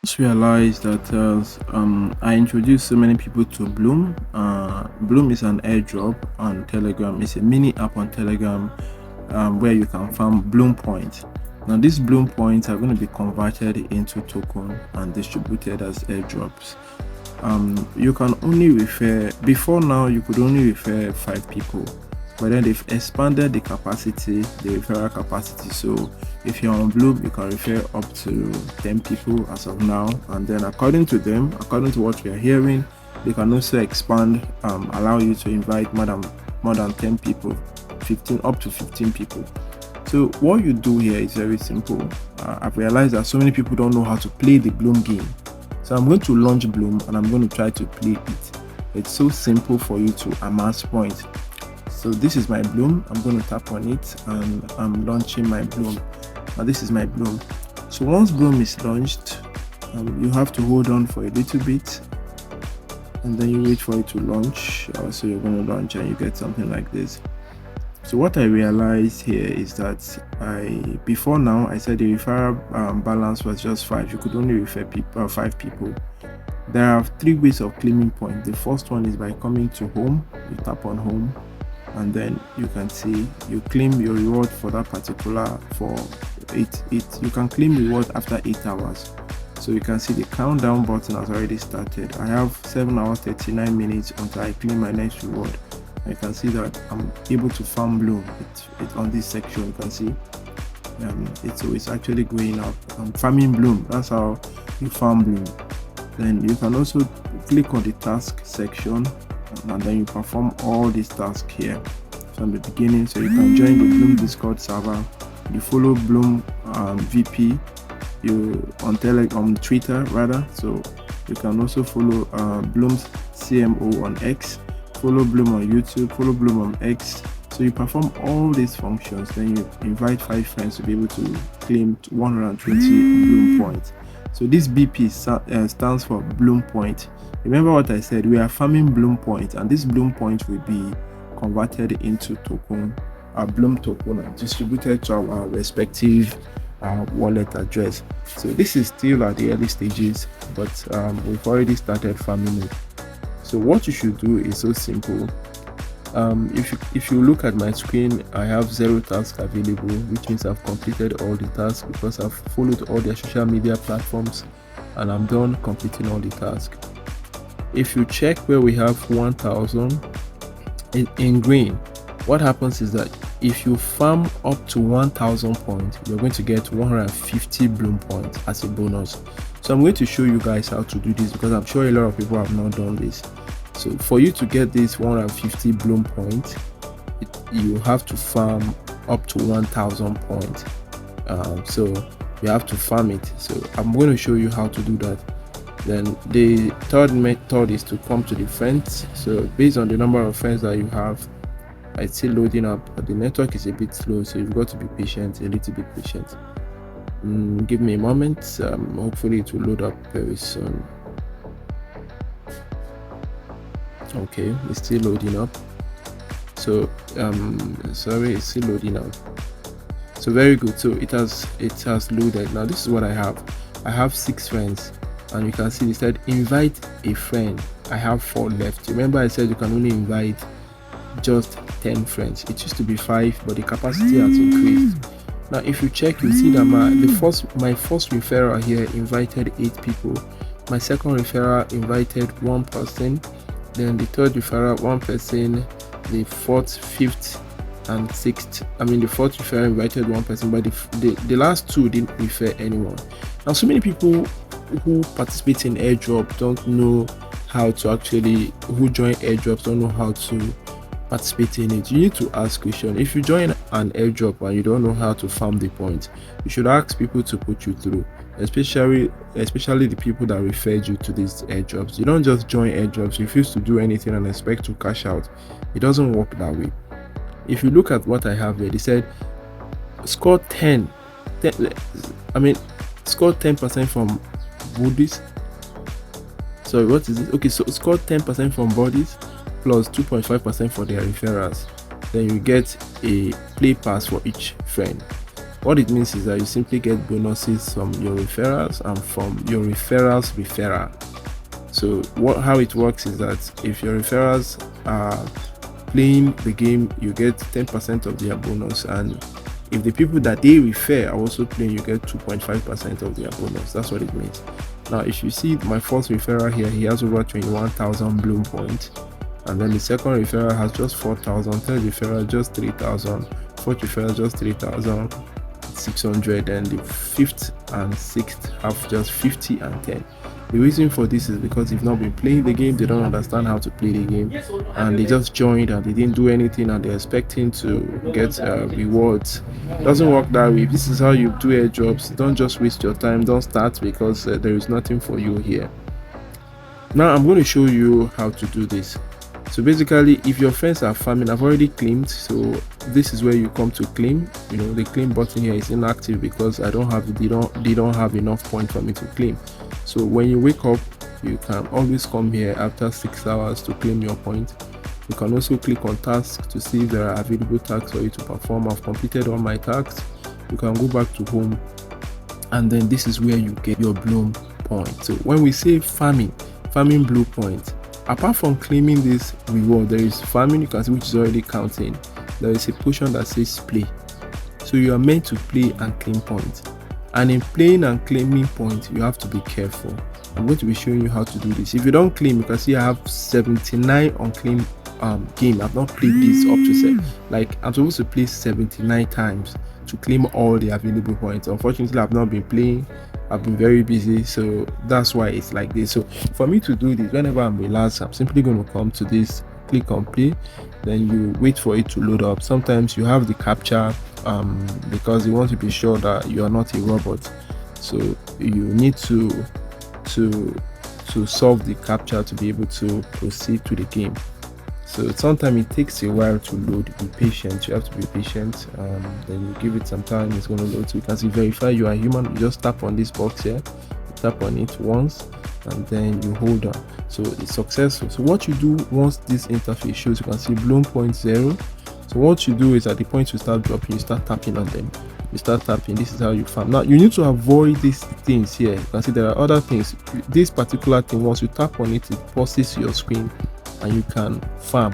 Just realized that I introduced so many people to Bloom. Bloom is an airdrop on Telegram. It's a mini app on Telegram where you can farm Bloom Points. Now, these Bloom Points are going to be converted into token and distributed as airdrops. You can only refer, before now you could only refer 5 people, but then they've expanded the capacity, the referral capacity. So if you're on Bloom, you can refer up to 10 people as of now, and then according to them, according to what we are hearing, they can also expand, allow you to invite more than 10 people, 15 up to 15 people. So what you do here is very simple. I've realized that so many people don't know how to play the Bloom game. So I'm going to launch Bloom and I'm going to try to play it. It's so simple for you to amass points. So this is my Bloom. I'm going to tap on it and I'm launching my Bloom. Now this is my Bloom. So once Bloom is launched, you have to hold on for a little bit and then you wait for it to launch. So you're going to launch and you get something like this. So what I realized here is that before now I said the referral balance was just 5. You could only refer 5 people. There are 3 ways of claiming points. The first one is by coming to home. You tap on home and then you can see you claim your reward for that particular you can claim reward after 8 hours. So you can see the countdown button has already started. I have 7 hours 39 minutes until I claim my next reward. You can see that I'm able to farm Bloom. It's on this section. You can see it's actually going up. I'm farming Bloom. That's how you farm Bloom. Then you can also click on the task section and then you perform all these tasks here from the beginning. So you can join the Bloom Discord server. You follow Bloom VP. You on Twitter rather. So you can also follow Bloom's CMO on X. Follow Bloom on YouTube, follow Bloom on X. So you perform all these functions, then you invite 5 friends to be able to claim 120 Bloom points. So this BP stands for Bloom Point. Remember what I said, we are farming Bloom Point, and this Bloom Point will be converted into token, Bloom token, and distributed to our respective wallet address. So this is still at the early stages, but we've already started farming it. So what you should do is so simple. If you look at my screen, I have 0 tasks available, which means I've completed all the tasks because I've followed all their social media platforms and I'm done completing all the tasks. If you check where we have 1000 in green, what happens is that if you farm up to 1000 points, you're going to get 150 Bloom points as a bonus. So I'm going to show you guys how to do this because I'm sure a lot of people have not done this. So for you to get this 150 Bloom points, you have to farm up to 1000 points. So you have to farm it. So I'm going to show you how to do that. Then the third method is to come to the friends. So based on the number of friends that you have, it's still loading up, but the network is a bit slow, so you've got to be patient, a little bit patient. Give me a moment. Hopefully it will load up very soon. Okay, it's still loading up. So sorry, it's still loading up. So very good. So it has loaded. Now this is what I have 6 friends, and you can see it said invite a friend. I have 4 left. Remember I said you can only invite just 10 friends. It used to be 5, but the capacity has increased. Now if you check, you see that my first referral here invited 8 people. My second referral invited 1 person. Then the third referral 1 person. The 4th, 5th and 6th, the 4th referral invited 1 person, but the last 2 didn't refer anyone. Now so many people who participate in airdrop don't know how to who join airdrops don't know how to participate in it. You need to ask questions. If you join an airdrop and you don't know how to farm the points, you should ask people to put you through, especially the people that referred you to these airdrops. You don't just join airdrops, refuse to do anything and expect to cash out. It doesn't work that way. If you look at what I have here, they said score 10 score 10% from bodies. Sorry, what is it? Okay, so score 10% from bodies plus 2.5% for their referrals. Then you get a play pass for each friend. What it means is that you simply get bonuses from your referrals and from your referrals referral. So how it works is that if your referrals are playing the game, you get 10% of their bonus, and if the people that they refer are also playing, you get 2.5% of their bonus. That's what it means. Now if you see my first referral here, he has over 21,000 Blum points, and then the second referral has just 4,000, third referral just 3,000, fourth referral just 3,600, and the fifth and sixth have just 50 and 10. The reason for this is because they've not been playing the game, they don't understand how to play the game, and they just joined and they didn't do anything and they're expecting to get rewards. It doesn't work that way. If this is how you do airdrops, don't just waste your time, don't start, because there is nothing for you here. Now I'm going to show you how to do this. So basically, if your friends are farming, I've already claimed, so this is where you come to claim. You know, the claim button here is inactive because I don't have they don't have enough points for me to claim. So when you wake up, you can always come here after 6 hours to claim your point. You can also click on tasks to see if there are available tasks for you to perform. I've completed all my tasks. You can go back to home, and then this is where you get your Blum point. So when we say farming Blum points, apart from claiming this reward, there is farming, you can see, which is already counting. There is a portion that says play. So you are meant to play and claim points. And in playing and claiming points, you have to be careful. I'm going to be showing you how to do this. If you don't claim, you can see I have 79 unclaimed game. I've not played this up to say, like, I'm supposed to play 79 times to claim all the available points. Unfortunately, I've not been playing. I've been very busy, so that's why it's like this. So for me to do this, whenever I'm relaxed, I'm simply going to come to this, click on play, then you wait for it to load up. Sometimes you have the captcha because you want to be sure that you are not a robot, so you need to solve the captcha to be able to proceed to the game. So sometimes it takes a while to load. Be patient, you have to be patient. Then you give it some time, it's going to load. So you can see verify you are human. You just tap on this box here, you tap on it once, and then you hold on. So it's successful. So what you do once this interface shows, you can see Blum point 0. So what you do is at the point you start dropping, you start tapping on them. You start tapping. This is how you farm. Now you need to avoid these things here. You can see there are other things. This particular thing, once you tap on it, it pauses your screen and you can farm,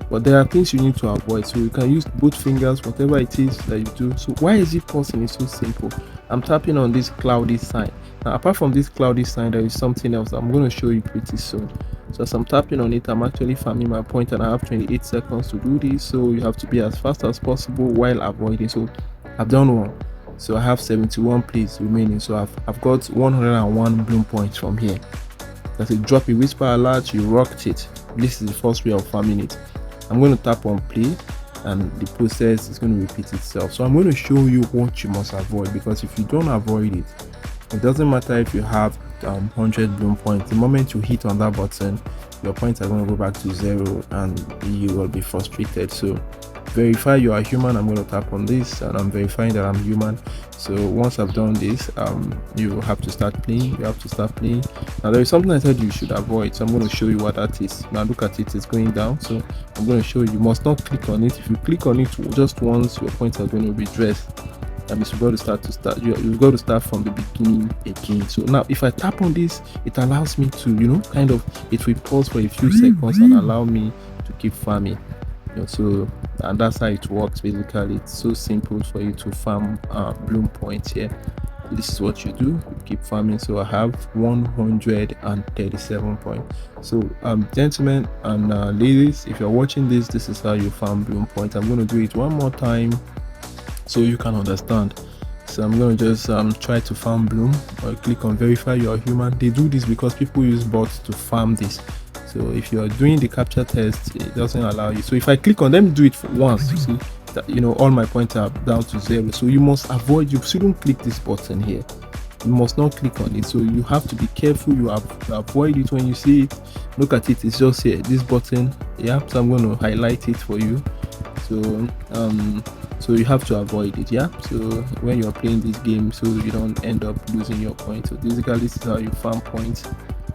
but there are things you need to avoid. So you can use both fingers, whatever it is that you do. So why is it pausing? It's so simple. I'm tapping on this cloudy sign. Now apart from this cloudy sign, there is something else I'm going to show you pretty soon. So as I'm tapping on it, I'm actually farming my point, and I have 28 seconds to do this. So you have to be as fast as possible while avoiding. So I've done one, so I have 71 plays remaining. So I've got 101 Blum points from here. That's a drop a whisper alert, you rocked it. This is the first way of farming it. I'm going to tap on play, and the process is going to repeat itself. So I'm going to show you what you must avoid, because if you don't avoid it, it doesn't matter if you have 100 Blum points. The moment you hit on that button, your points are going to go back to 0 and you will be frustrated. So verify you are human. I'm going to tap on this, and I'm verifying that I'm human. So once I've done this, you have to start playing. You have to start playing. Now there is something I said you should avoid, so I'm going to show you what that is. Now look at it, it's going down. So I'm going to show you must not click on it. If you click on it just once, your points are going to be redressed. That means you've got to start from the beginning again. So now if I tap on this, it allows me to, it will pause for a few seconds and allow me to keep farming. So, and that's how it works. Basically, it's so simple for you to farm Blum points here. This is what you do, you keep farming. So I have 137 points. So gentlemen and ladies, if you're watching this, this is how you farm Blum points. I'm going to do it one more time so you can understand. So I'm going to just try to farm Blum, or click on verify you are human. They do this because people use bots to farm this. So if you are doing the captcha test, it doesn't allow you. So if I click on them, do it for once, you see that all my points are down to 0. So you must avoid, you shouldn't click this button here. You must not click on it. So you have to be careful. You have to avoid it when you see it. Look at it, it's just here, this button. Yeah, so I'm going to highlight it for you. So you have to avoid it. Yeah, so when you're playing this game, so you don't end up losing your points. So basically this is how you farm points.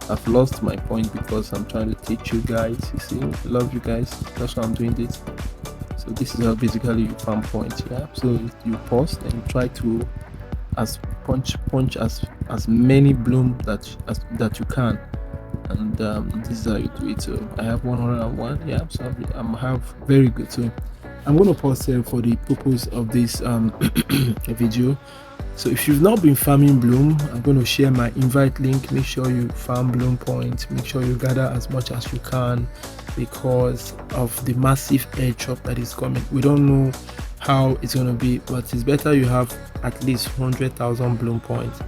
I've lost my point because I'm trying to teach you guys. You see, love you guys, that's why I'm doing this. So So this is how basically you farm points. Yeah, so you pause and try to punch as many bloom that you can, and this is how you do it. So I have 101. Yeah, so I'm have very good. So I'm going to pause here for the purpose of this video. So if you've not been farming bloom, I'm going to share my invite link. Make sure you farm bloom points. Make sure you gather as much as you can, because of the massive airdrop that is coming. We don't know how it's going to be, but it's better you have at least 100,000 bloom points.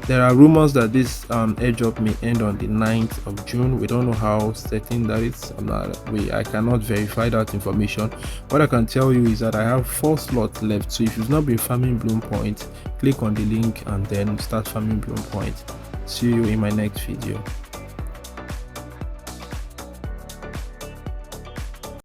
There are rumors that this airdrop may end on the 9th of June. We don't know how certain that is. I cannot verify that information. What I can tell you is that I have 4 slots left. So if you've not been farming bloom points, click on the link and then start farming bloom points. See you in my next video.